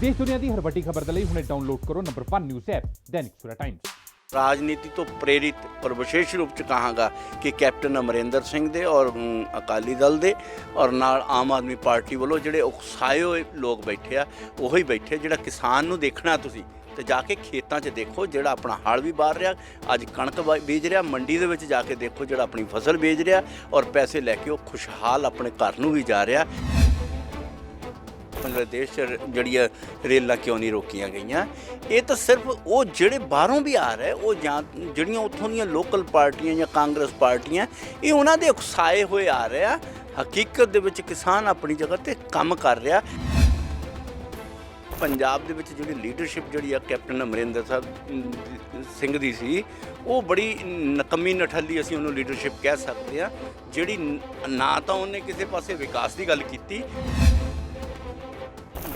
देश दुनिया की हर वड्डी खबर के लिए हुणे डाउनलोड करो number 1 news app Dainik Savera times. राजनीति तो प्रेरित और विशेष रूप से कहांगा कि कैप्टन अमरिंदर सिंह दे और अकाली दल दे और नाल आम आदमी पार्टी वालों जिहड़े उकसाए होए लोग बैठे आ उही बैठे जिहड़ा किसान नूं देखना तुसीं तो जाके खेतों 'च देखो जिहड़ा अपना हल भी बार रहा अज कणक बीज रहा मंडी दे विच जाके देखो जिहड़ा अपनी फसल बेच रहा और पैसे लैके वो खुशहाल अपने घर नूं भी जा रहा। बांग्लादेश जड़िया रेलां क्यों नहीं रोकियां गईयां ये तो सिर्फ वो जिहड़े बाहरों भी आ रहे वो जड़ियाँ उत्थों दी लोकल पार्टियां या कांग्रेस पार्टियां ये उन्हां दे उकसाए हुए आ रहे आ। हकीकत दे विच किसान अपनी जगह ते काम कर रहा। पंजाब दे विच जिहड़ी लीडरशिप जिहड़ी आ कैप्टन अमरिंदर सिंह दी सी वो बड़ी नकमी नठल्ली असीं उहनूं लीडरशिप कह सकते हैं जिहड़ी ना तां उहने किसी पासे विकास की गल कीती।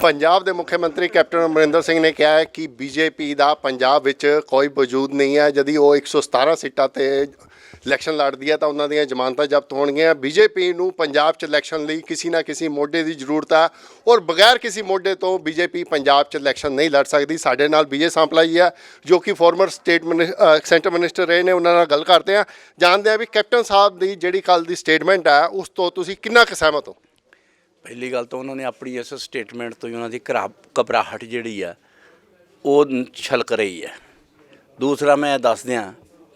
पंजाब के मुख्यमंत्री कैप्टन अमरिंदर सिंह ने कहा है कि बीजेपी का पंजाब विच कोई वजूद नहीं है। जदि वो 117 सीटां ते इलैक्शन लड़दी है तो उन्हों दी जमानतां जब्त होणगीਆਂ। बीजेपी नूं पंजाब च इलैक्शन लई किसी ना किसी मोढे की जरूरत है और बगैर किसी मोढे तो बीजेपी पंजाब च इलैक्शन नहीं लड़ सकती। साडे नाल विजय सांपला जी है जो कि फॉर्मर सेंटर मिनिस्टर रहे ने, उन्होंने गल करते हैं, जानते हैं भी कैप्टन साहब की जिहड़ी कल की स्टेटमेंट है उस तो तुसीं कितना क सहमत हो। पहली गल तो उन्होंने अपनी इस स्टेटमेंट तो उन्होंने घबराहट जिहड़ी है वो छलक रही है। दूसरा मैं दस दियाँ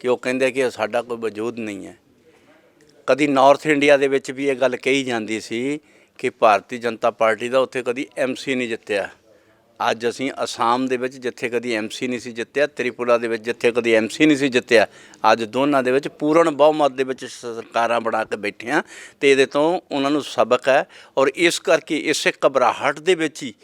कि वो कहते कि साडा कोई वजूद नहीं है। कभी नॉर्थ इंडिया दे विच भी ये गल कही जाती सी कि भारतीय जनता पार्टी का उत्थे कभी MC नहीं जित्तिया। अज असीं आसाम दे विच जिथे कभी MC नहीं सी जित्तिया, त्रिपुरा दे विच जिथे कभी MC नहीं सी जित्तिया, अज दोनों दे विच पूर्ण बहुमत दे विच सरकारां बना के बैठे हैं तो ये तो उन्होंने सबक है। और इस करके इस घबराहट दे विच ही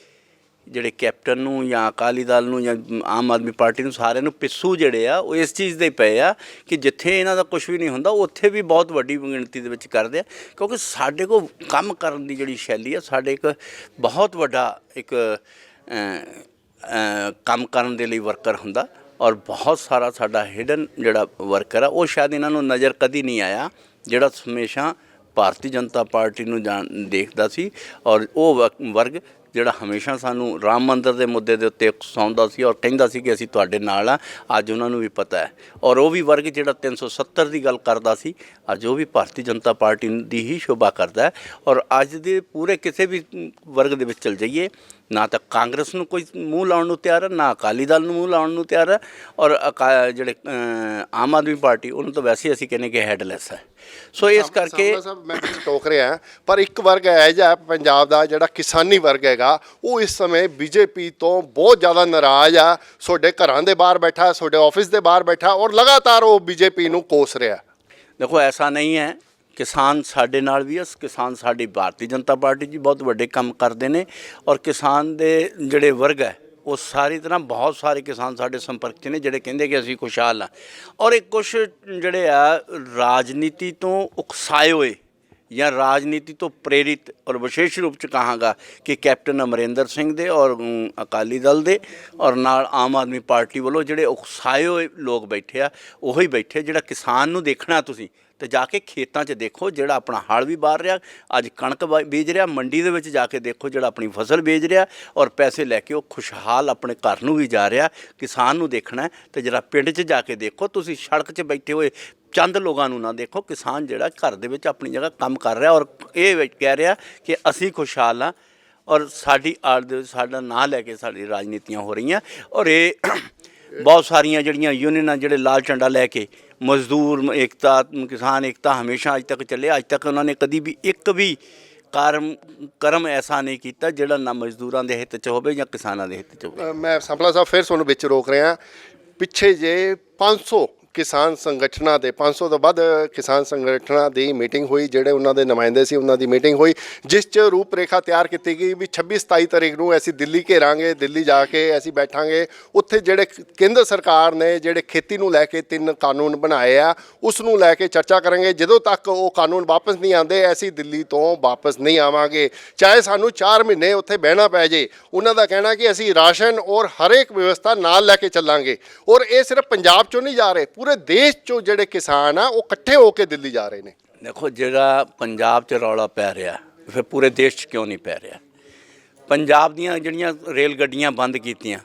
जिहड़े कैप्टन नूं या अकाली दल नूं या आम आदमी पार्टी नूं सारे नूं पिस्सू जिहड़े आ वो इस चीज़ दे पे आ कि जिथे इन्हां दा कुछ भी नहीं हुंदा उत्थे भी बहुत वड्डी गिणती दे विच करदे आ। क्योंकि साडे कोल काम करन दी जिहड़ी शैली आ साडे एक बहुत वड्डा एक काम करन दे लई वर्कर हुंदा और बहुत सारा साडा हिडन जिहड़ा वर्कर आ वो शायद इन्हां नूं नज़र कदी नहीं आया जिहड़ा हमेशा भारतीय जनता पार्टी नूं देखदा सी। और वो वर्ग जिहड़ा हमेशा सानू राम मंदिर के मुद्दे के उत्ते उकसाउंदा सी और कहिंदा सी कि असीं तुहाडे नाल आ। अज उन्हां नूं भी पता है और वो भी वर्ग जिहड़ा 370 की गल करदा सी अज वो भी भारतीय जनता पार्टी की ही शोभा करदा है। और अज दे पूरे किसी भी वर्ग दे विच चल जाइए ना तो कांग्रेस नूं कोई मूँह लाउण नूं तैयार है ना अकाली दल नूं मूँह लाउण नूं तैयार है और जिहड़े आम आदमी पार्टी उन्होंने तो वैसे ही असीं कहने कि हैडलैस है। सो इस करके मैं टोक रहा पर एक वर्ग है जिहा पंजाब का जिहड़ा किसानी वर्ग हैगा वो इस समय बीजेपी तो बहुत ज़्यादा नाराज़ आ। तुहाडे घरां दे बाहर बैठा, तुहाडे ऑफिस दे बाहर बैठा और लगातार वो बीजेपी नूं कोस रहा। देखो ऐसा नहीं है, किसान साडे नाल भी है, किसान साडी भारतीय जनता पार्टी जी बहुत वड्डे काम करते हैं और किसान दे जिहड़े वर्ग है वो सारी तरह बहुत सारे किसान साडे संपर्क च ने जिहड़े कहिंदे कि असीं खुशहाल हाँ। और एक कुछ जिहड़े आ राजनीति तो उकसाए हुए या राजनीति तो प्रेरित और विशेष रूप से कहांगा कि कैप्टन अमरिंदर सिंह दे और अकाली दल दे और नाल आम आदमी पार्टी वालों जिहड़े उकसाए हुए लोग बैठे आ उही बैठे जिहड़ा किसान नूं देखना तुसीं तो जाके खेतों 'च देखो जिहड़ा अपना हल भी बार रहा अज कणक बीज रहा मंडी दे विच जाके देखो जिहड़ा अपनी फसल बेच रहा और पैसे लैके वो खुशहाल अपने घर नूं भी जा रहा। किसान नूं देखना है तो जरा पिंड 'च जाके देखो, तुसीं सड़क 'च बैठे हुए चंद लोगों नूं ना देखो। किसान जिहड़ा घर दे विच अपनी जगह काम कर रहा और ये कह रहा कि असीं खुशहाल हाँ और साडी आड़ दे साडा नां लैके साडी राजनीतियां हो रही और ये बहुत सारिया जड़ियाँ यूनियन जिहड़े लाल झंडा लैके मजदूर एकता किसान एकता हमेशा अज तक चले। अज तक उन्होंने कभी भी एक भी करम ऐसा नहीं किया जिहड़ा ना मजदूरों के हित च होवे या किसानों के हित च होवे। मैं सांपला साहब फिर तुहानूं विच रोक रहा। पिछे जे 500 किसान संगठनों के 500 तो वध किसान संगठनों की मीटिंग हुई, जोड़े उन्होंने नुमाइंदे से उन्होंने मीटिंग हुई जिस च रूपरेखा तैयार की गई भी 26-27 तारीख को असी दिल्ली घेरांगे, दिल्ली जाके असी बैठांगे। उत्थे जेडे केंद्र सरकार ने जेडे खेती नूं लैके 3 कानून बनाए आ उसनूं लैके चर्चा करेंगे। जदों तक वो कानून वापस नहीं आते असी दिल्ली तो वापस नहीं आवांगे, चाहे सानूं 4 महीने उत्थे बहना पै जे। उन्हां दा कहना कि असी राशन और हर एक व्यवस्था नाल लैके चलांगे। और ये सिर्फ पंजाब चों नहीं जा रहे, पूरे देश चो जिहड़े किसान आ वो इकट्ठे होकर दिल्ली जा रहे हैं। देखो जिहड़ा पंजाब च रौला पै रहा फिर पूरे देश च क्यों नहीं पै रहा? ਪੰਜਾਬ ਦੀਆਂ ਜਿਹੜੀਆਂ ਰੇਲ ਗੱਡੀਆਂ ਬੰਦ ਕੀਤੀਆਂ,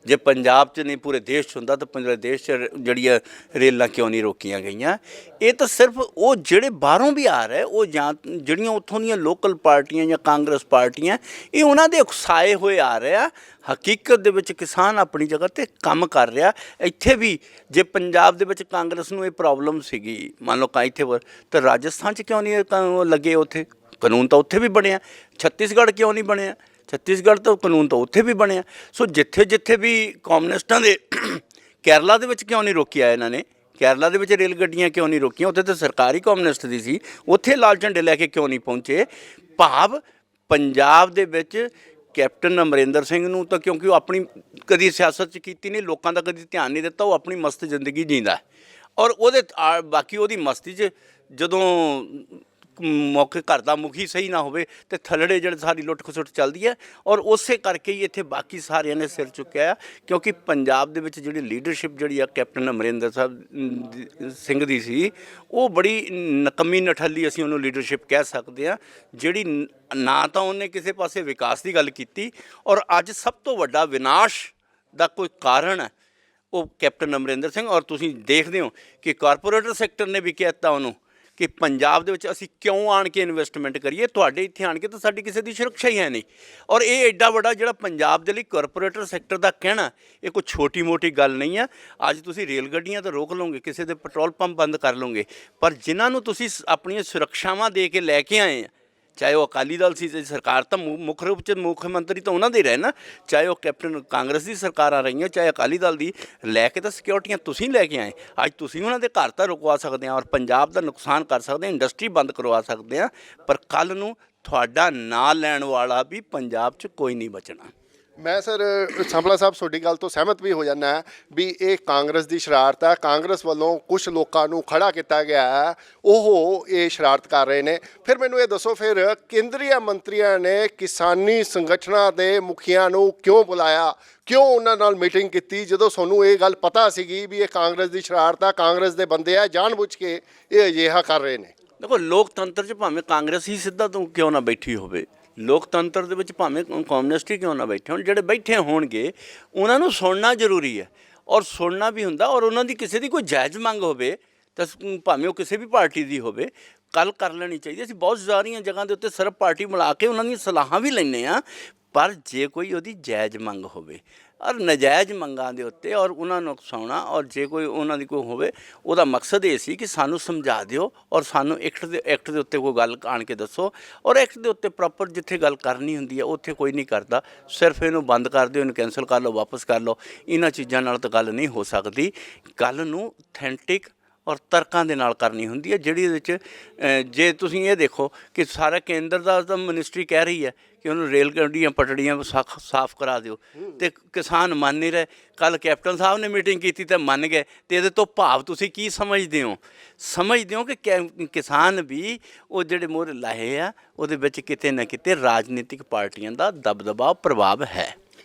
ਜੇ ਪੰਜਾਬ 'ਚ ਨਹੀਂ ਪੂਰੇ ਦੇਸ਼ 'ਚ ਹੁੰਦਾ ਤਾਂ ਪੂਰੇ ਦੇਸ਼ 'ਚ ਜਿਹੜੀਆਂ ਰੇਲਾਂ ਕਿਉਂ ਨਹੀਂ ਰੋਕੀਆਂ ਗਈਆਂ? ਇਹ ਤਾਂ ਸਿਰਫ ਉਹ ਜਿਹੜੇ ਬਾਹਰੋਂ ਵੀ ਆ ਰਹੇ, ਉਹ ਜਾਂ ਜਿਹੜੀਆਂ ਉੱਥੋਂ ਦੀਆਂ ਲੋਕਲ ਪਾਰਟੀਆਂ ਜਾਂ ਕਾਂਗਰਸ ਪਾਰਟੀਆਂ, ਇਹ ਉਹਨਾਂ ਦੇ ਉਕਸਾਏ ਹੋਏ ਆ ਰਹੇ ਆ। ਹਕੀਕਤ ਦੇ ਵਿੱਚ ਕਿਸਾਨ ਆਪਣੀ ਜਗ੍ਹਾ 'ਤੇ ਕੰਮ ਕਰ ਰਿਹਾ। ਇੱਥੇ ਵੀ ਜੇ ਪੰਜਾਬ ਦੇ ਵਿੱਚ ਕਾਂਗਰਸ ਨੂੰ ਇਹ ਪ੍ਰੋਬਲਮ ਸੀਗੀ, ਮੰਨ ਲਓ ਇੱਥੇ ਤਾਂ ਰਾਜਸਥਾਨ 'ਚ ਕਿਉਂ ਨਹੀਂ ਲੱਗੇ? ਉੱਥੇ ਕਾਨੂੰਨ ਤਾਂ ਉੱਥੇ ਵੀ ਬਣਿਆ। ਛੱਤੀਸਗੜ੍ਹ ਕਿਉਂ ਨਹੀਂ ਬਣਿਆ? ਛੱਤੀਸਗੜ੍ਹ ਤੋਂ ਕਾਨੂੰਨ ਤਾਂ ਉੱਥੇ ਵੀ ਬਣਿਆ। ਸੋ ਜਿੱਥੇ ਜਿੱਥੇ ਵੀ ਕਮਿਊਨਿਸਟਾਂ ਦੇ ਕੇਰਲਾ ਦੇ ਵਿੱਚ ਕਿਉਂ ਨਹੀਂ ਰੋਕਿਆ ਇਹਨਾਂ ਨੇ? ਕੇਰਲਾ ਦੇ ਵਿੱਚ ਰੇਲ ਗੱਡੀਆਂ ਕਿਉਂ ਨਹੀਂ ਰੋਕੀਆਂ? ਉੱਥੇ ਤਾਂ ਸਰਕਾਰੀ ਕਮਿਊਨਿਸਟ ਦੀ ਸੀ, ਉੱਥੇ ਲਾਲ ਝੰਡੇ ਲੈ ਕੇ ਕਿਉਂ ਨਹੀਂ ਪਹੁੰਚੇ? ਭਾਵ ਪੰਜਾਬ ਦੇ ਵਿੱਚ ਕੈਪਟਨ ਅਮਰਿੰਦਰ ਸਿੰਘ ਨੂੰ ਤਾਂ, ਕਿਉਂਕਿ ਉਹ ਆਪਣੀ ਕਦੀ ਸਿਆਸਤ 'ਚ ਕੀਤੀ ਨਹੀਂ, ਲੋਕਾਂ ਦਾ ਕਦੀ ਧਿਆਨ ਨਹੀਂ ਦਿੱਤਾ, ਉਹ ਆਪਣੀ ਮਸਤ ਜ਼ਿੰਦਗੀ ਜੀਂਦਾ ਔਰ ਉਹਦੇ ਬਾਕੀ ਉਹਦੀ ਮਸਤੀ 'ਚ ਜਦੋਂ ਮੌਕੇ ਘਰ ਦਾ ਮੁਖੀ ਸਹੀ ਨਾ ਹੋਵੇ ਤੇ ਥੱਲੜੇ ਜਿਹੜੇ ਸਾਰੀ ਲੁੱਟ ਖਸੁੱਟ ਚੱਲਦੀ ਹੈ। ਔਰ ਉਸੇ ਕਰਕੇ ਹੀ ਇੱਥੇ ਬਾਕੀ ਸਾਰਿਆਂ ਨੇ ਸਿਰ ਚੁੱਕਿਆ ਆ, ਕਿਉਂਕਿ ਪੰਜਾਬ ਦੇ ਵਿੱਚ ਜਿਹੜੀ ਲੀਡਰਸ਼ਿਪ ਜਿਹੜੀ ਆ ਕੈਪਟਨ ਅਮਰਿੰਦਰ ਸਿੰਘ ਦੀ ਸੀ, ਉਹ ਬੜੀ ਨਕੰਮੀ ਨਠੱਲੀ ਅਸੀਂ ਉਹਨੂੰ ਲੀਡਰਸ਼ਿਪ ਕਹਿ ਸਕਦੇ ਹਾਂ, ਜਿਹੜੀ ਨਾ ਤਾਂ ਉਹਨੇ ਕਿਸੇ ਪਾਸੇ ਵਿਕਾਸ ਦੀ ਗੱਲ ਕੀਤੀ, ਔਰ ਅੱਜ ਸਭ ਤੋਂ ਵੱਡਾ ਵਿਨਾਸ਼ ਦਾ ਕੋਈ ਕਾਰਨ ਹੈ ਉਹ ਕੈਪਟਨ ਅਮਰਿੰਦਰ ਸਿੰਘ। ਔਰ ਤੁਸੀਂ ਦੇਖਦੇ ਹੋ ਕਿ ਕਾਰਪੋਰੇਟਰ ਸੈਕਟਰ ਨੇ ਵੀ ਕਹਿ ਦਿੱਤਾ ਉਹਨੂੰ ਕਿ ਪੰਜਾਬ ਦੇ ਵਿੱਚ ਅਸੀਂ ਕਿਉਂ ਆਣ ਕੇ ਇਨਵੈਸਟਮੈਂਟ ਕਰੀਏ, ਤੁਹਾਡੇ ਇੱਥੇ ਆਣ ਕੇ ਤਾਂ ਸਾਡੀ ਕਿਸੇ ਦੀ ਸੁਰੱਖਿਆ ਹੀ ਹੈ ਨਹੀਂ। ਔਰ ਇਹ ਐਡਾ ਵੱਡਾ ਜਿਹੜਾ ਪੰਜਾਬ ਦੇ ਲਈ ਕਾਰਪੋਰੇਟਰ ਸੈਕਟਰ ਦਾ ਕਹਿਣਾ, ਇਹ ਕੋਈ ਛੋਟੀ ਮੋਟੀ ਗੱਲ ਨਹੀਂ ਆ। ਅੱਜ ਤੁਸੀਂ ਰੇਲ ਗੱਡੀਆਂ ਤਾਂ ਰੋਕ ਲਓਗੇ, ਕਿਸੇ ਦੇ ਪੈਟਰੋਲ ਪੰਪ ਬੰਦ ਕਰ ਲਓਗੇ, ਪਰ ਜਿਨ੍ਹਾਂ ਨੂੰ ਤੁਸੀਂ ਆਪਣੀਆਂ ਸੁਰੱਖਿਆਵਾਂ ਦੇ ਕੇ ਲੈ ਕੇ ਆਏ ਆ, ਚਾਹੇ ਉਹ ਅਕਾਲੀ ਦਲ ਸੀ, ਸਰਕਾਰ ਤਾਂ ਮੁੱਖ ਰੂਪ 'ਚ ਮੁੱਖ ਮੰਤਰੀ ਤਾਂ ਉਹਨਾਂ ਦੇ ਰਹੇ ਨਾ, ਚਾਹੇ ਉਹ ਕੈਪਟਨ ਕਾਂਗਰਸ ਦੀ ਸਰਕਾਰਾਂ ਰਹੀਆਂ, ਚਾਹੇ ਅਕਾਲੀ ਦਲ ਦੀ, ਲੈ ਕੇ ਤਾਂ ਸਿਕਿਉਰਟੀਆਂ ਤੁਸੀਂ ਲੈ ਕੇ ਆਏ। ਅੱਜ ਤੁਸੀਂ ਉਹਨਾਂ ਦੇ ਘਰ ਤਾਂ ਰੁਕਵਾ ਸਕਦੇ ਆ ਔਰ ਪੰਜਾਬ ਦਾ ਨੁਕਸਾਨ ਕਰ ਸਕਦੇ ਆ, ਇੰਡਸਟਰੀ ਬੰਦ ਕਰਵਾ ਸਕਦੇ ਆ, ਪਰ ਕੱਲ੍ਹ ਨੂੰ ਤੁਹਾਡਾ ਨਾਂ ਲੈਣ ਵਾਲਾ ਵੀ ਪੰਜਾਬ 'ਚ ਕੋਈ ਨਹੀਂ ਬਚਣਾ। ਮੈਂ ਸਰ ਸਾਂਪਲਾ ਸਾਹਿਬ ਤੁਹਾਡੀ ਗੱਲ ਤੋਂ ਸਹਿਮਤ ਵੀ ਹੋ ਜਾਂਦਾ ਵੀ ਇਹ ਕਾਂਗਰਸ ਦੀ ਸ਼ਰਾਰਤ ਹੈ। ਕਾਂਗਰਸ ਵੱਲੋਂ ਕੁਝ ਲੋਕਾਂ ਨੂੰ ਖੜਾ ਕੀਤਾ ਗਿਆ ਹੈ, ਉਹ ਇਹ ਸ਼ਰਾਰਤ ਕਰ ਰਹੇ ਨੇ। ਫਿਰ ਮੈਨੂੰ ਇਹ ਦੱਸੋ, ਫਿਰ ਕੇਂਦਰੀ ਮੰਤਰੀਆਂ ਨੇ ਕਿਸਾਨੀ ਸੰਗਠਨਾਂ ਦੇ ਮੁਖੀਆਂ ਨੂੰ ਕਿਉਂ ਬੁਲਾਇਆ, ਕਿਉਂ ਉਹਨਾਂ ਨਾਲ ਮੀਟਿੰਗ ਕੀਤੀ, ਜਦੋਂ ਤੁਹਾਨੂੰ ਇਹ ਗੱਲ ਪਤਾ ਸੀਗੀ ਵੀ ਇਹ ਕਾਂਗਰਸ ਦੀ ਸ਼ਰਾਰਤ ਆ, ਕਾਂਗਰਸ ਦੇ ਬੰਦੇ ਆ, ਜਾਣਬੁੱਝ ਕੇ ਇਹ ਅਜਿਹਾ ਕਰ ਰਹੇ ਨੇ? ਦੇਖੋ, ਲੋਕਤੰਤਰ 'ਚ ਭਾਵੇਂ ਕਾਂਗਰਸ ਹੀ ਸਿੱਧਾ ਤੋਂ ਕਿਉਂ ਨਾ ਬੈਠੀ ਹੋਵੇ, ਲੋਕਤੰਤਰ ਦੇ ਵਿੱਚ ਭਾਵੇਂ ਕਮਿਊਨਿਸਟ ਹੀ ਕਿਉਂ ਨਾ ਬੈਠੇ ਹੋਣ, ਜਿਹੜੇ ਬੈਠੇ ਹੋਣਗੇ ਉਹਨਾਂ ਨੂੰ ਸੁਣਨਾ ਜ਼ਰੂਰੀ ਹੈ ਔਰ ਸੁਣਨਾ ਵੀ ਹੁੰਦਾ। ਔਰ ਉਹਨਾਂ ਦੀ ਕਿਸੇ ਦੀ ਕੋਈ ਜਾਇਜ਼ ਮੰਗ ਹੋਵੇ ਤਾਂ ਭਾਵੇਂ ਉਹ ਕਿਸੇ ਵੀ ਪਾਰਟੀ ਦੀ ਹੋਵੇ, ਕੱਲ ਕਰ ਲੈਣੀ ਚਾਹੀਦੀ। ਅਸੀਂ ਬਹੁਤ ਸਾਰੀਆਂ ਜਗ੍ਹਾ ਦੇ ਉੱਤੇ ਸਰਬ ਪਾਰਟੀ ਮਿਲਾ ਕੇ ਉਹਨਾਂ ਦੀਆਂ ਸਲਾਹਾਂ ਵੀ ਲੈਂਦੇ ਹਾਂ, ਪਰ ਜੇ ਕੋਈ ਉਹਦੀ ਜਾਇਜ਼ ਮੰਗ ਹੋਵੇ ਔਰ ਨਜਾਇਜ਼ ਮੰਗਾਂ ਦੇ ਉੱਤੇ ਔਰ ਉਹਨਾਂ ਨੂੰ ਉਕਸਾਉਣਾ, ਔਰ ਜੇ ਕੋਈ ਉਹਨਾਂ ਦੀ ਕੋਈ ਹੋਵੇ, ਉਹਦਾ ਮਕਸਦ ਇਹ ਸੀ ਕਿ ਸਾਨੂੰ ਸਮਝਾ ਦਿਓ ਔਰ ਸਾਨੂੰ ਐਕਟ ਦੇ ਉੱਤੇ ਕੋਈ ਗੱਲ ਆਣ ਕੇ ਦੱਸੋ, ਔਰ ਐਕਟ ਦੇ ਉੱਤੇ ਪ੍ਰੋਪਰ ਜਿੱਥੇ ਗੱਲ ਕਰਨੀ ਹੁੰਦੀ ਹੈ ਉੱਥੇ ਕੋਈ ਨਹੀਂ ਕਰਦਾ। ਸਿਰਫ ਇਹਨੂੰ ਬੰਦ ਕਰ ਦਿਓ, ਇਹਨੂੰ ਕੈਂਸਲ ਕਰ ਲਓ, ਵਾਪਸ ਕਰ ਲਓ, ਇਹਨਾਂ ਚੀਜ਼ਾਂ ਨਾਲ ਤਾਂ ਗੱਲ ਨਹੀਂ ਹੋ ਸਕਦੀ। ਗੱਲ ਨੂੰ ਅਥੈਂਟਿਕ ਔਰ ਤਰਕਾਂ ਦੇ ਨਾਲ ਕਰਨੀ ਹੁੰਦੀ ਹੈ, ਜਿਹੜੀ ਇਹਦੇ ਵਿੱਚ ਜੇ ਤੁਸੀਂ ਇਹ ਦੇਖੋ ਕਿ ਸਾਰਾ ਕੇਂਦਰ ਦਾ ਤਾਂ ਮਿਨਿਸਟਰੀ ਕਹਿ ਰਹੀ ਹੈ ਕਿ ਉਹਨੂੰ ਰੇਲ ਗੱਡੀਆਂ ਪਟੜੀਆਂ ਸਾਫ਼ ਕਰਾ ਦਿਓ, ਤੇ ਕਿਸਾਨ ਮੰਨ ਨਹੀਂ ਰਹੇ। ਕੱਲ੍ਹ ਕੈਪਟਨ ਸਾਹਿਬ ਨੇ ਮੀਟਿੰਗ ਕੀਤੀ ਤੇ ਮੰਨ ਗਏ, ਤੇ ਇਹਦੇ ਤੋਂ ਭਾਵ ਤੁਸੀਂ ਕੀ ਸਮਝਦੇ ਹੋ? ਸਮਝਦੇ ਹੋ ਕਿ ਕਿਸਾਨ ਵੀ ਉਹ ਜਿਹੜੇ ਮੋਹਰੇ ਲਾਹੇ ਆ, ਉਹਦੇ ਵਿੱਚ ਕਿਤੇ ਨਾ ਕਿਤੇ ਰਾਜਨੀਤਿਕ ਪਾਰਟੀਆਂ ਦਾ ਦਬਦਬਾ ਪ੍ਰਭਾਵ ਹੈ।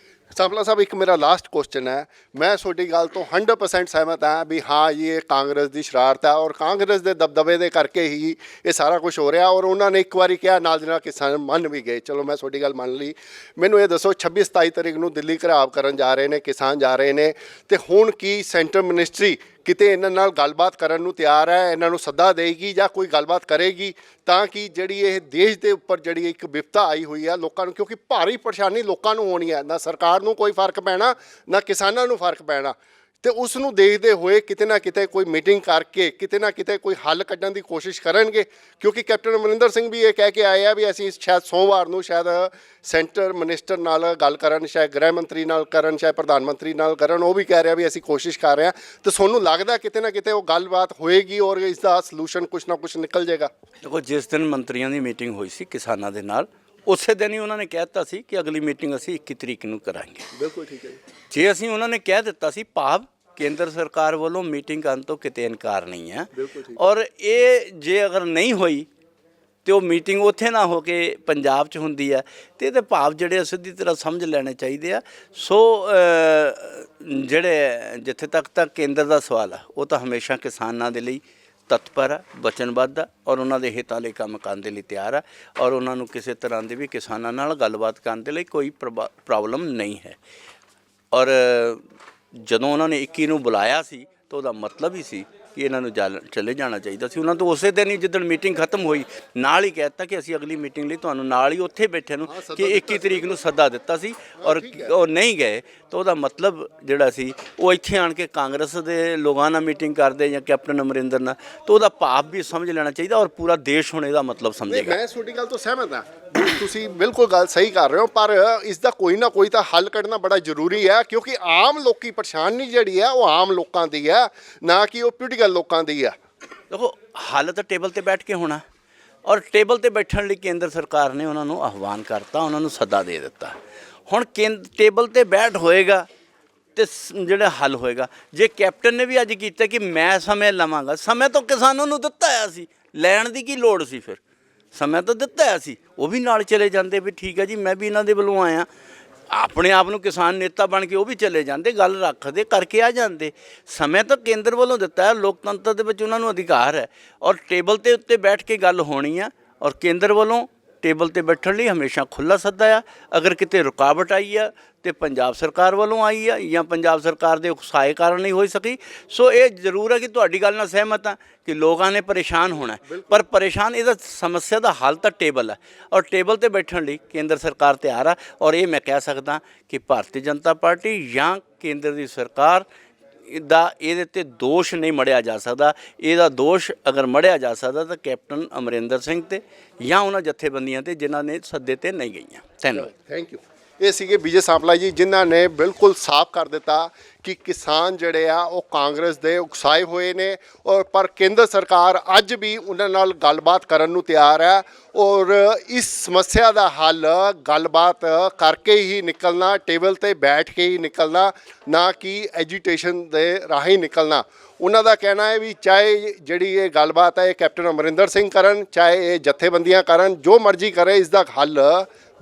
ਸਾਂਪਲਾ ਸਾਹਿਬ, ਇੱਕ ਮੇਰਾ ਲਾਸਟ ਕੁਐਸਚਨ ਹੈ। ਮੈਂ ਤੁਹਾਡੀ ਗੱਲ ਤੋਂ 100% ਸਹਿਮਤ ਹਾਂ ਵੀ ਹਾਂ ਇਹ ਕਾਂਗਰਸ ਦੀ ਸ਼ਰਾਰਤ ਹੈ ਔਰ ਕਾਂਗਰਸ ਦੇ ਦਬਦਬੇ ਦੇ ਕਰਕੇ ਹੀ ਇਹ ਸਾਰਾ ਕੁਝ ਹੋ ਰਿਹਾ। ਔਰ ਉਹਨਾਂ ਨੇ ਇੱਕ ਵਾਰੀ ਕਿਹਾ, ਨਾਲ ਦੀ ਨਾਲ ਕਿਸਾਨ ਮੰਨ ਵੀ ਗਏ। ਚਲੋ ਮੈਂ ਤੁਹਾਡੀ ਗੱਲ ਮੰਨ ਲਈ। ਮੈਨੂੰ ਇਹ ਦੱਸੋ, 26-27 ਤਰੀਕ ਨੂੰ ਦਿੱਲੀ ਘਰਾਵ ਕਰਨ ਜਾ ਰਹੇ ਨੇ ਕਿਸਾਨ, ਜਾ ਰਹੇ ਨੇ, ਤੇ ਹੁਣ ਕੀ ਸੈਂਟਰ ਮਿਨਿਸਟਰੀ ਕਿਤੇ ਇਹਨਾਂ ਨਾਲ ਗੱਲਬਾਤ ਕਰਨ ਨੂੰ ਤਿਆਰ ਹੈ? ਇਹਨਾਂ ਨੂੰ ਸੱਦਾ ਦੇਗੀ ਜਾਂ ਕੋਈ ਗੱਲਬਾਤ ਕਰੇਗੀ ਤਾਂ ਕਿ ਜਿਹੜੀ ਇਹ ਦੇਸ਼ ਦੇ ਉੱਪਰ ਜਿਹੜੀ ਇੱਕ ਵਿਪਤਾ ਆਈ ਹੋਈ ਆ ਲੋਕਾਂ ਨੂੰ, ਕਿਉਂਕਿ ਭਾਰੀ ਪਰੇਸ਼ਾਨੀ ਲੋਕਾਂ ਨੂੰ ਹੋਣੀ ਹੈ, ਨਾ ਸਰਕਾਰ ਨੂੰ ਕੋਈ ਫਰਕ ਪੈਣਾ ਨਾ ਕਿਸਾਨਾਂ ਨੂੰ ਫਰਕ ਪੈਣਾ, ਤੇ ਉਸ ਨੂੰ ਦੇਖਦੇ ਹੋਏ ਕਿਤੇ ਨਾ ਕਿਤੇ ਕੋਈ ਮੀਟਿੰਗ ਕਰਕੇ ਕਿਤੇ ਨਾ ਕਿਤੇ ਕੋਈ ਹੱਲ ਕੱਢਣ ਦੀ ਕੋਸ਼ਿਸ਼ ਕਰਨਗੇ। ਕਿਉਂਕਿ ਕੈਪਟਨ ਅਮਰਿੰਦਰ ਸਿੰਘ ਵੀ ਇਹ ਕਹਿ ਕੇ ਆਏ ਆ ਵੀ ਅਸੀਂ ਸ਼ਾਇਦ ਸੋਮਵਾਰ ਨੂੰ ਸ਼ਾਇਦ ਸੈਂਟਰ ਮਿਨਿਸਟਰ ਨਾਲ ਗੱਲ ਕਰਨ, ਸ਼ਾਇਦ ਗ੍ਰਹਿ ਮੰਤਰੀ ਨਾਲ ਕਰਨ, ਸ਼ਾਇਦ ਪ੍ਰਧਾਨ ਮੰਤਰੀ ਨਾਲ ਕਰਨ। ਉਹ ਵੀ ਕਹਿ ਰਿਹਾ ਵੀ ਅਸੀਂ ਕੋਸ਼ਿਸ਼ ਕਰ ਰਹੇ ਹਾਂ। ਤੇ ਤੁਹਾਨੂੰ ਲੱਗਦਾ ਕਿਤੇ ਨਾ ਕਿਤੇ ਉਹ ਗੱਲਬਾਤ ਹੋਏਗੀ ਔਰ ਇਸ ਦਾ ਸਲੂਸ਼ਨ ਕੁਛ ਨਾ ਕੁਛ ਨਿਕਲ ਜਾਏਗਾ? ਦੇਖੋ, ਜਿਸ ਦਿਨ ਮੰਤਰੀਆਂ ਦੀ ਮੀਟਿੰਗ ਹੋਈ ਸੀ ਕਿਸਾਨਾਂ ਦੇ ਨਾਲ, ਉਸੇ ਦਿਨ ਹੀ ਉਹਨਾਂ ਨੇ ਕਹਿ ਦਿੱਤਾ ਸੀ ਕਿ ਅਗਲੀ ਮੀਟਿੰਗ ਅਸੀਂ 21 ਤਰੀਕ ਨੂੰ ਕਰਾਂਗੇ। ਬਿਲਕੁਲ ਠੀਕ ਹੈ। ਜੇ ਅਸੀਂ ਉਹਨਾਂ ਨੇ ਕਹਿ ਦਿੱਤਾ ਸੀ, ਭਾਵ ਕੇਂਦਰ ਸਰਕਾਰ ਵੱਲੋਂ ਮੀਟਿੰਗ ਕਰਨ ਤੋਂ ਕਿਤੇ ਇਨਕਾਰ ਨਹੀਂ ਹੈ। ਔਰ ਇਹ ਜੇ ਅਗਰ ਨਹੀਂ ਹੋਈ ਤੇ ਉਹ ਮੀਟਿੰਗ ਉੱਥੇ ਨਾ ਹੋ ਕੇ ਪੰਜਾਬ 'ਚ ਹੁੰਦੀ ਹੈ, ਤੇ ਇਹਦੇ ਭਾਵ ਜਿਹੜੇ ਸਿੱਧੀ ਤਰ੍ਹਾਂ ਸਮਝ ਲੈਣੇ ਚਾਹੀਦੇ ਆ। ਸੋ ਜਿਹੜੇ ਜਿੱਥੇ ਤੱਕ ਕੇਂਦਰ ਦਾ ਸਵਾਲ ਆ, ਉਹ ਤਾਂ ਹਮੇਸ਼ਾ ਕਿਸਾਨਾਂ ਦੇ ਲਈ ਤਤਪਰ ਹੈ, ਵਚਨਬੱਧ ਹੈ ਔਰ ਉਹਨਾਂ ਦੇ ਹਿੱਤਾਂ ਲਈ ਕੰਮ ਕਰਨ ਦੇ ਲਈ ਤਿਆਰ ਹੈ ਔਰ ਉਹਨਾਂ ਨੂੰ ਕਿਸੇ ਤਰ੍ਹਾਂ ਦੀ ਵੀ ਕਿਸਾਨਾਂ ਨਾਲ ਗੱਲਬਾਤ ਕਰਨ ਦੇ ਲਈ ਕੋਈ ਪ੍ਰੋਬਲਮ ਨਹੀਂ ਹੈ। ਔਰ ਜਦੋਂ ਉਹਨਾਂ ਨੇ 21 ਨੂੰ ਬੁਲਾਇਆ ਸੀ ਤਾਂ ਉਹਦਾ ਮਤਲਬ ਹੀ ਸੀ ਕਿ ਇਹਨਾਂ ਨੂੰ ਚਲੇ ਜਾਣਾ ਚਾਹੀਦਾ ਸੀ। ਉਹਨਾਂ ਤੋਂ ਉਸੇ ਦਿਨ ਹੀ ਜਿੱਦਣ ਮੀਟਿੰਗ ਖਤਮ ਹੋਈ ਨਾਲ ਹੀ ਕਹਿ ਦਿੱਤਾ ਕਿ ਅਸੀਂ ਅਗਲੀ ਮੀਟਿੰਗ ਲਈ ਤੁਹਾਨੂੰ ਨਾਲ ਹੀ ਉੱਥੇ ਬੈਠੇ ਨੂੰ ਕਿ 21 ਤਰੀਕ ਨੂੰ ਸੱਦਾ ਦਿੱਤਾ ਸੀ ਔਰ ਉਹ ਨਹੀਂ ਗਏ ਤਾਂ ਉਹਦਾ ਮਤਲਬ ਜਿਹੜਾ ਸੀ ਉਹ ਇੱਥੇ ਆਣ ਕੇ ਕਾਂਗਰਸ ਦੇ ਲੋਕਾਂ ਨਾਲ ਮੀਟਿੰਗ ਕਰਦੇ ਜਾਂ ਕੈਪਟਨ ਅਮਰਿੰਦਰ ਨਾਲ, ਤਾਂ ਉਹਦਾ ਭਾਵ ਵੀ ਸਮਝ ਲੈਣਾ ਚਾਹੀਦਾ ਔਰ ਪੂਰਾ ਦੇਸ਼ ਹੁਣ ਇਹਦਾ ਮਤਲਬ ਸਮਝੇਗਾ। ਮੈਂ ਤੁਹਾਡੀ ਗੱਲ ਤੋਂ ਸਹਿਮਤ ਹਾਂ, ਤੁਸੀਂ ਬਿਲਕੁਲ ਗੱਲ ਸਹੀ ਕਰ ਰਹੇ ਹੋ, ਪਰ ਇਸ ਦਾ ਕੋਈ ਨਾ ਕੋਈ ਤਾਂ ਹੱਲ ਕੱਢਣਾ ਬੜਾ ਜ਼ਰੂਰੀ ਹੈ ਕਿਉਂਕਿ ਆਮ ਲੋਕੀ ਪਰੇਸ਼ਾਨੀ ਜਿਹੜੀ ਹੈ ਉਹ ਆਮ ਲੋਕਾਂ ਦੀ ਹੈ, ਨਾ ਕਿ ਉਹ ਪੋਲੀਟੀਕਲ ਲੋਕਾਂ ਦੀ ਹੈ। ਦੇਖੋ ਹੱਲ ਤਾਂ ਟੇਬਲ ਤੇ ਬੈਠ ਕੇ ਹੋਣਾ ਔਰ ਟੇਬਲ ਤੇ ਬੈਠਣ ਲਈ ਕੇਂਦਰ ਸਰਕਾਰ ਨੇ ਉਹਨਾਂ ਨੂੰ ਆਹਵਾਨ ਕਰਤਾ, ਉਹਨਾਂ ਨੂੰ ਸੱਦਾ ਦੇ ਦਿੱਤਾ। ਹੁਣ ਟੇਬਲ ਤੇ ਬੈਠ ਹੋਏਗਾ ਤੇ ਜਿਹੜਾ ਹੱਲ ਹੋਏਗਾ। ਜੇ ਕੈਪਟਨ ਨੇ ਵੀ ਅੱਜ ਕੀਤਾ ਕਿ ਮੈਂ ਸਮੇਂ ਲਵਾਂਗਾ, ਸਮੇਂ ਤਾਂ ਕਿਸਾਨਾਂ ਨੂੰ ਦਿੱਤਾ ਹੋਇਆ ਸੀ, ਲੈਣ ਦੀ ਕੀ ਲੋੜ ਸੀ? ਫਿਰ ਸਮੇਂ ਤਾਂ ਦਿੱਤਾ ਹੋਇਆ ਸੀ, ਉਹ ਵੀ ਨਾਲ ਚਲੇ ਜਾਂਦੇ ਵੀ ਠੀਕ ਹੈ ਜੀ ਮੈਂ ਵੀ ਇਹਨਾਂ ਦੇ ਵੱਲੋਂ ਆਇਆ, ਆਪਣੇ ਆਪ ਨੂੰ ਕਿਸਾਨ ਨੇਤਾ ਬਣ ਕੇ ਉਹ ਵੀ ਚਲੇ ਜਾਂਦੇ, ਗੱਲ ਰੱਖਦੇ ਕਰਕੇ ਆ ਜਾਂਦੇ। ਸਮੇਂ ਤਾਂ ਕੇਂਦਰ ਵੱਲੋਂ ਦਿੱਤਾ ਹੈ, ਲੋਕਤੰਤਰ ਦੇ ਵਿੱਚ ਉਹਨਾਂ ਨੂੰ ਅਧਿਕਾਰ ਹੈ ਔਰ ਟੇਬਲ ਤੇ ਉੱਤੇ ਬੈਠ ਕੇ ਗੱਲ ਹੋਣੀ ਆ ਔਰ ਕੇਂਦਰ ਵੱਲੋਂ ਟੇਬਲ ਤੇ ਬੈਠਣ ਲਈ ਹਮੇਸ਼ਾ ਖੁੱਲ੍ਹਾ ਸੱਦਾ ਆ। ਅਗਰ ਕਿਤੇ ਰੁਕਾਵਟ ਆਈ ਆ ਤੇ ਪੰਜਾਬ ਸਰਕਾਰ ਵੱਲੋਂ ਆਈ ਆ ਜਾਂ ਪੰਜਾਬ ਸਰਕਾਰ ਦੇ ਉਕਸਾਏ ਕਾਰਨ ਨਹੀਂ ਹੋ ਸਕੀ। ਸੋ ਇਹ ਜ਼ਰੂਰ ਹੈ ਕਿ ਤੁਹਾਡੀ ਗੱਲ ਨਾਲ ਸਹਿਮਤ ਹਾਂ ਕਿ ਲੋਕਾਂ ਨੇ ਪਰੇਸ਼ਾਨ ਹੋਣਾ, ਪਰ ਪਰੇਸ਼ਾਨ ਇਹਦਾ ਸਮੱਸਿਆ ਦਾ ਹੱਲ ਤਾਂ ਟੇਬਲ ਹੈ ਔਰ ਟੇਬਲ ਤੇ ਬੈਠਣ ਲਈ ਕੇਂਦਰ ਸਰਕਾਰ ਤਿਆਰ ਆ। ਔਰ ਇਹ ਮੈਂ ਕਹਿ ਸਕਦਾ ਕਿ ਭਾਰਤੀ ਜਨਤਾ ਪਾਰਟੀ ਜਾਂ ਕੇਂਦਰ ਦੀ ਸਰਕਾਰ ਦਾ ਇਹਦੇ ਤੇ ਦੋਸ਼ ਨਹੀਂ ਮੜਿਆ ਜਾ ਸਕਦਾ। ਇਹਦਾ ਦੋਸ਼ ਅਗਰ ਮੜਿਆ ਜਾ ਸਕਦਾ ਤਾਂ ਕੈਪਟਨ ਅਮਰਿੰਦਰ ਸਿੰਘ ਤੇ ਜਾਂ ਉਹਨਾਂ ਜਥੇਬੰਦੀਆਂ ਤੇ ਜਿਨ੍ਹਾਂ ਨੇ ਸੱਦੇ ਤੇ ਨਹੀਂ ਗਈਆਂ। ਧੰਨਵਾਦ। Thank you. ਇਹ ਸੀਗੇ ਵਿਜੇ ਸਾਂਪਲਾ ਜੀ, ਜਿਨ੍ਹਾਂ ਨੇ ਬਿਲਕੁਲ ਸਾਫ਼ ਕਰ ਦਿੱਤਾ ਕਿ ਕਿਸਾਨ ਜਿਹੜੇ ਆ ਉਹ ਕਾਂਗਰਸ ਦੇ ਉਕਸਾਏ ਹੋਏ ਨੇ ਔਰ ਪਰ ਕੇਂਦਰ ਸਰਕਾਰ ਅੱਜ ਵੀ ਉਹਨਾਂ ਨਾਲ ਗੱਲਬਾਤ ਕਰਨ ਨੂੰ ਤਿਆਰ ਹੈ ਔਰ ਇਸ ਸਮੱਸਿਆ ਦਾ ਹੱਲ ਗੱਲਬਾਤ ਕਰਕੇ ਹੀ ਨਿਕਲਣਾ, ਟੇਬਲ ਤੇ ਬੈਠ ਕੇ ਹੀ ਨਿਕਲਣਾ, ਨਾ ਕਿ ਐਜੀਟੇਸ਼ਨ ਦੇ ਰਾਹੀਂ ਨਿਕਲਣਾ। ਉਹਨਾਂ ਦਾ ਕਹਿਣਾ ਹੈ ਵੀ ਚਾਹੇ ਜਿਹੜੀ ਇਹ ਗੱਲਬਾਤ ਹੈ ਇਹ ਕੈਪਟਨ ਅਮਰਿੰਦਰ ਸਿੰਘ ਕਰਨ, ਚਾਹੇ ਇਹ ਜਥੇਬੰਦੀਆਂ ਕਰਨ, ਜੋ ਮਰਜ਼ੀ ਕਰੇ, ਇਸ ਦਾ ਹੱਲ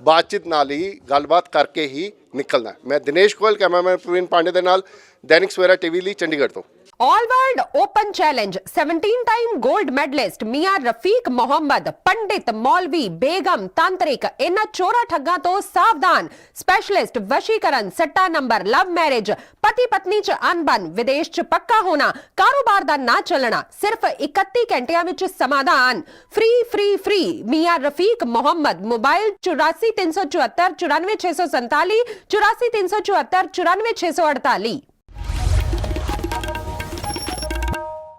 ਬਾਤਚੀਤ ਨਾਲ ਹੀ ਗੱਲਬਾਤ ਕਰਕੇ ਹੀ ਨਿਕਲਣਾ। ਮੈਂ ਦਿਨੇਸ਼ ਗੋਇਲ, ਕੈਮਰਾਮੈਨ ਪ੍ਰਵੀਨ ਪਾਂਡੇ ਦੇ ਨਾਲ ਦੈਨਿਕ ਸਵੇਰਾ ਟੀਵੀ ਲਈ ਚੰਡੀਗੜ੍ਹ ਤੋਂ। All world open challenge 17 time gold medallist Miyan Rafiq Mohammad, पंडित, मौलवी, बेगम, तांत्रिक, इन्हां चोरा ठग्गां तो सावधान। स्पेशलिस्ट वशीकरण, सट्टा नंबर, लव मैरिज, पति पत्नी च अनबन, विदेश च पक्का होना, कारोबार दा ना चलना, सिर्फ 31 घंटियां विच समाधान। फ्री फ्री फ्री मियां रफीक मोहम्मद। मोबाइल 84 374 94 647, 84 374 94 648।